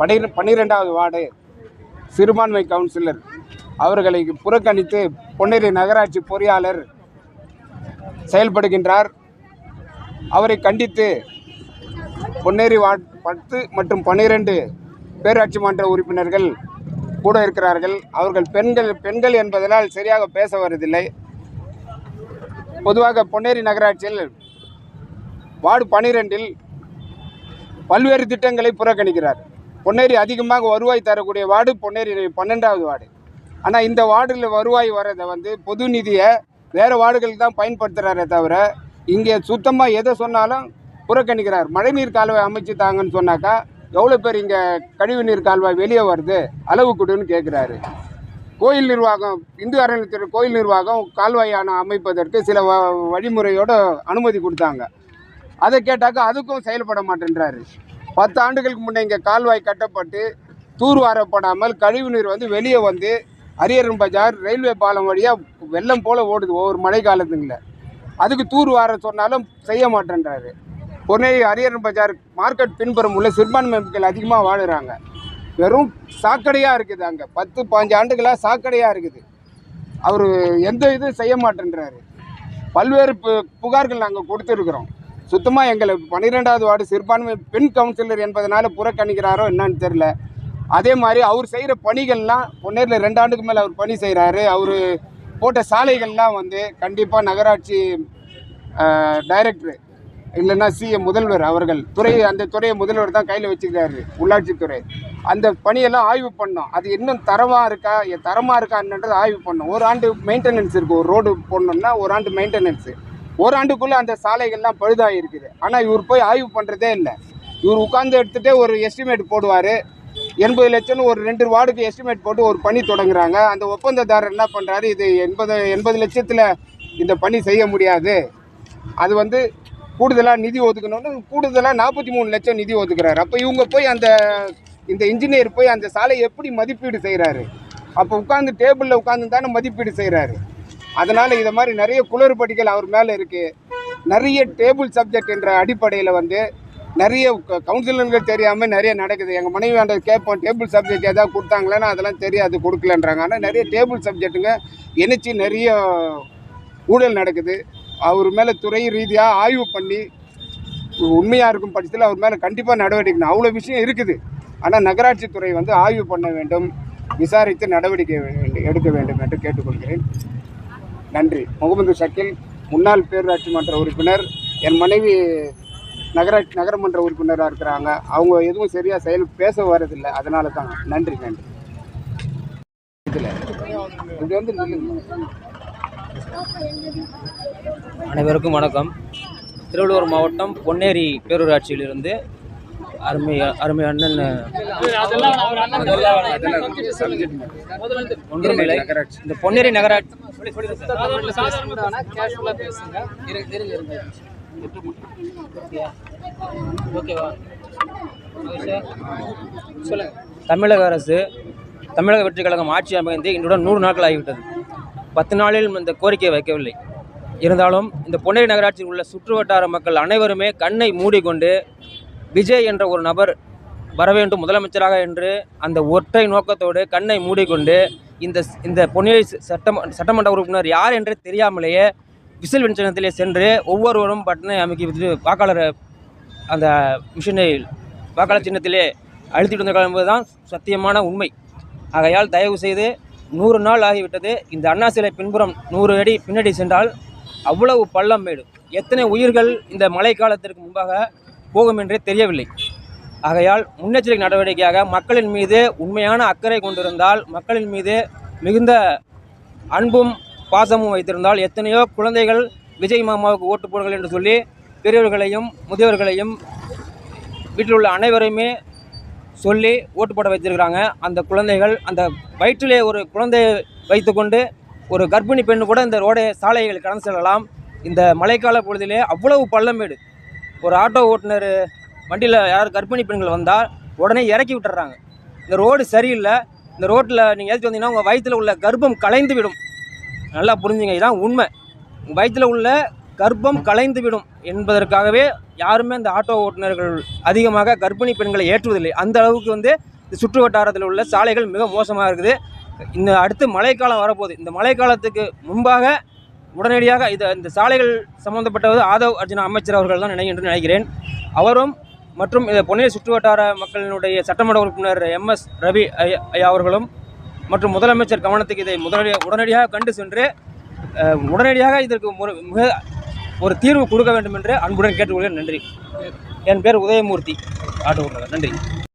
12வது வார்டு சிறுபான்மை கவுன்சிலர் அவர்களை புறக்கணித்து பொன்னேரி நகராட்சி பொறியாளர் செயல்படுகின்றார். அவரை கண்டித்து பொன்னேரி வார்டு 10 மற்றும் 12 பேராட்சி மன்ற உறுப்பினர்கள் கூட இருக்கிறார்கள். அவர்கள் பெண்கள் என்பதனால் சரியாக பேச வருவதில்லை. பொதுவாக பொன்னேரி நகராட்சியில் வார்டு 12இல் பல்வேறு திட்டங்களை புறக்கணிக்கிறார். பொன்னேரி அதிகமாக வருவாய் தரக்கூடிய வார்டு பொன்னேரி 12வது வார்டு. ஆனால் இந்த வார்டில் வருவாய் வரதை பொது நிதியை வேறு வார்டுகளுக்கு தான் பயன்படுத்துகிறாரே தவிர இங்கே சுத்தமாக எதை சொன்னாலும் புறக்கணிக்கிறார். மழைநீர் கால்வாய் அமைச்சு தாங்கன்னு சொன்னாக்கா எவ்வளோ பேர் இங்கே கழிவு நீர் கால்வாய் வெளியே வருது, அளவு கொடுன்னு கேட்குறாரு. கோயில் நிர்வாகம், இந்து அறநிலையத்துறை கோயில் நிர்வாகம் கால்வாயான அமைப்பதற்கு சில வழிமுறையோடு அனுமதி கொடுத்தாங்க. அதை கேட்டாக்கா அதுக்கும் செயல்பட மாட்டேன்றாரு. 10 ஆண்டுகளுக்கு முன்னே இங்கே கால்வாய் கட்டப்பட்டு தூர்வாரப்படாமல் கழிவு நீர் வெளியே அரியரன் பஜார் ரயில்வே பாலம் வழியாக வெள்ளம் போல் ஓடுது ஒவ்வொரு மழை காலத்துங்கள. அதுக்கு தூர்வார சொன்னாலும் செய்ய மாட்டேன்றாரு. பொன்னேரி அரியரன் பஜார் மார்க்கெட் பின்புறம் உள்ள சிறுபான்மை மக்கள் அதிகமாக வாழுறாங்க. வெறும் சாக்கடையாக இருக்குது. அங்கே 10-15 ஆண்டுகளாக சாக்கடையாக இருக்குது. அவர் எந்த இதுவும் செய்ய மாட்டேன்றாரு. பல்வேறு புகார்கள் நாங்கள் கொடுத்துருக்குறோம். சுத்தமாக எங்களை 12வது வார்டு சிறுபான்மை பெண் கவுன்சிலர் என்பதனால புறக்கணிக்கிறாரோ என்னன்னு தெரில. அதே மாதிரி அவர் செய்கிற பணிகள்லாம் பொன்னேரியில் 2 ஆண்டுக்கு மேலே அவர் பணி செய்கிறாரு. அவர் போட்ட சாலைகள்லாம் கண்டிப்பாக நகராட்சி டைரக்டர் இல்லைன்னா சிஎம் முதல்வர் அவர்கள் அந்த துறையை முதல்வர் தான் கையில் வச்சுக்கிறாரு. உள்ளாட்சித்துறை அந்த பணியெல்லாம் ஆய்வு பண்ணோம். அது இன்னும் தரமாக இருக்கான்றது ஆய்வு பண்ணோம். ஒரு ஆண்டு மெயின்டெனன்ஸ் இருக்குது. ஒரு ரோடு போடணுன்னா ஒரு ஆண்டு மெயின்டெனன்ஸு. ஒரு ஆண்டுக்குள்ளே அந்த சாலைகள்லாம் பழுதாக இருக்குது. ஆனால் இவர் போய் ஆய்வு பண்ணுறதே இல்லை. இவர் உட்கார்ந்து எடுத்துகிட்டே ஒரு எஸ்டிமேட் போடுவார். 80 லட்சம்னு ஒரு 2 வார்டுக்கு எஸ்டிமேட் போட்டு ஒரு பணி தொடங்குறாங்க. அந்த ஒப்பந்ததாரர் என்ன பண்ணுறாரு, இது 80 லட்சத்தில் இந்த பணி செய்ய முடியாது, அது கூடுதலாக நிதி ஒதுக்கணும்னு கூடுதலாக 43 லட்சம் நிதி ஒதுக்குறாரு. அப்போ இவங்க போய் இந்த இன்ஜினியர் போய் அந்த சாலையை எப்படி மதிப்பீடு செய்கிறாரு? அப்போ உட்காந்து டேபிளில் உட்காந்து தானே மதிப்பீடு செய்கிறாரு. அதனால் இதை மாதிரி நிறைய குளறுபடிகள் அவர் மேலே இருக்குது. நிறைய டேபிள் சப்ஜெக்ட் என்ற அடிப்படையில் நிறைய கவுன்சிலர்கள் தெரியாமல் நிறைய நடக்குது. எங்கள் மனைவி அந்த கேட்போம், டேபிள் சப்ஜெக்ட் எதாவது கொடுத்தாங்களேன்னா அதெல்லாம் தெரியாது, கொடுக்கலன்றாங்க. ஆனால் நிறைய டேபிள் சப்ஜெக்ட்டுங்க இணைச்சி நிறைய ஊழல் நடக்குது. அவர் மேலே துறை ரீதியாக ஆய்வு பண்ணி உண்மையாக இருக்கும் பட்சத்தில் அவர் மேலே கண்டிப்பாக நடவடிக்கை. அவ்வளோ விஷயம் இருக்குது. ஆனால் நகராட்சி துறை ஆய்வு பண்ண வேண்டும், விசாரித்து நடவடிக்கை எடுக்க வேண்டும் என்று கேட்டுக்கொள்கிறேன். நன்றி. முகமது ஷக்கீல், முன்னாள் பேரூராட்சி மன்ற உறுப்பினர். என் மனைவி நகரமன்ற உறுப்பினராக இருக்கிறாங்க. அவங்க எதுவும் சரியாக பேச வரதில்லை. அதனால தான். நன்றி. இதில் இது அனைவருக்கும் வணக்கம். திருவள்ளூர் மாவட்டம் பொன்னேரி பேரூராட்சியிலிருந்து அருமை அண்ணன் ஒன்றுமில்லை. இந்த பொன்னேரி நகராட்சி தமிழக அரசு தமிழக வெற்றி கழகம் ஆட்சி அமைந்து இன்றுடன் 100 நாட்கள் ஆகிவிட்டது. 10 நாளில் இந்த கோரிக்கையை வைக்கவில்லை. இருந்தாலும் இந்த பொன்னேரி நகராட்சியில் உள்ள சுற்று வட்டார மக்கள் அனைவருமே கண்ணை மூடிக்கொண்டு விஜய் என்ற ஒரு நபர் வர வேண்டும் முதலமைச்சராக என்று அந்த ஒற்றை நோக்கத்தோடு கண்ணை மூடிக்கொண்டு இந்த பொன்னேரி சட்டமன்ற உறுப்பினர் யார் என்று தெரியாமலேயே விசில் சின்னத்திலே சென்று ஒவ்வொருவரும் பட்டனை அமைக்கி விட்டு வாக்காளர் அந்த மிஷினை வாக்காளர் சின்னத்திலே அழுத்திட்டு வந்த என்பது தான் சத்தியமான உண்மை. ஆகையால் தயவு செய்து 100 நாள் ஆகிவிட்டது. இந்த அண்ணா சிலை பின்புறம் 100 அடி பின்னாடி சென்றால் அவ்வளவு பள்ளம் மேடு. எத்தனை உயிர்கள் இந்த மழை காலத்திற்கு முன்பாக போகும் என்றே தெரியவில்லை. ஆகையால் முன்னெச்சரிக்கை நடவடிக்கையாக மக்களின் மீது உண்மையான அக்கறை கொண்டிருந்தால், மக்களின் மீது மிகுந்த அன்பும் பாசமும் வைத்திருந்தால் எத்தனையோ குழந்தைகள் விஜய் மாமாவுக்கு ஓட்டு போடுங்கள் என்று சொல்லி பெரியவர்களையும் முதியவர்களையும் வீட்டில் உள்ள அனைவரையுமே சொல்லி ஓட்டு போட வைத்திருக்கிறாங்க. அந்த குழந்தைகள் அந்த வயிற்றிலே ஒரு குழந்தையை வைத்துக்கொண்டு ஒரு கர்ப்பிணி பெண்ணு கூட இந்த சாலைகள் கடந்து செல்லலாம். இந்த மழைக்கால பொழுதிலே அவ்வளவு பள்ளமேடு. ஒரு ஆட்டோ ஓட்டுநர் வண்டியில் யார் கர்ப்பிணி பெண்கள் வந்தால் உடனே இறக்கி விட்டுறாங்க. இந்த ரோடு சரியில்லை. இந்த ரோட்டில் நீங்கள் ஏற்றி வந்தீங்கன்னா உங்கள் வயிற்றில் உள்ள கர்ப்பம் கலைந்து விடும். நல்லா புரிஞ்சுங்க, இதுதான் உண்மை. உங்கள் வயிற்றில் உள்ள கர்ப்பம் கலைந்து விடும் என்பதற்காகவே யாருமே இந்த ஆட்டோ ஓட்டுநர்கள் அதிகமாக கர்ப்பிணி பெண்களை ஏற்றுவதில்லை. அந்த அளவுக்கு இந்த சுற்று வட்டாரத்தில் உள்ள சாலைகள் மிக மோசமாக இருக்குது. இந்த அடுத்து மழைக்காலம் வரப்போகுது. இந்த மழைக்காலத்துக்கு முன்பாக உடனடியாக இந்த சாலைகள் சம்மந்தப்பட்டது ஆதவ் அர்ஜுனா அமைச்சர் அவர்கள் தான் என்று நினைக்கிறேன். அவரும் மற்றும் இந்த பொன்னேரி சுற்று வட்டார மக்களினுடைய சட்டமன்ற உறுப்பினர் MS ரவி ஐயா அவர்களும் மற்றும் முதலமைச்சர் கவனத்துக்கு இதை உடனடியாக கண்டு சென்று உடனடியாக இதற்கு மிக ஒரு தீர்வு கொடுக்க வேண்டும் என்று அன்புடன் கேட்டுக்கொள்கிறேன். நன்றி. என் பேர் உதயமூர்த்தி, ஆட்டோ ஓட்டுநர். நன்றி.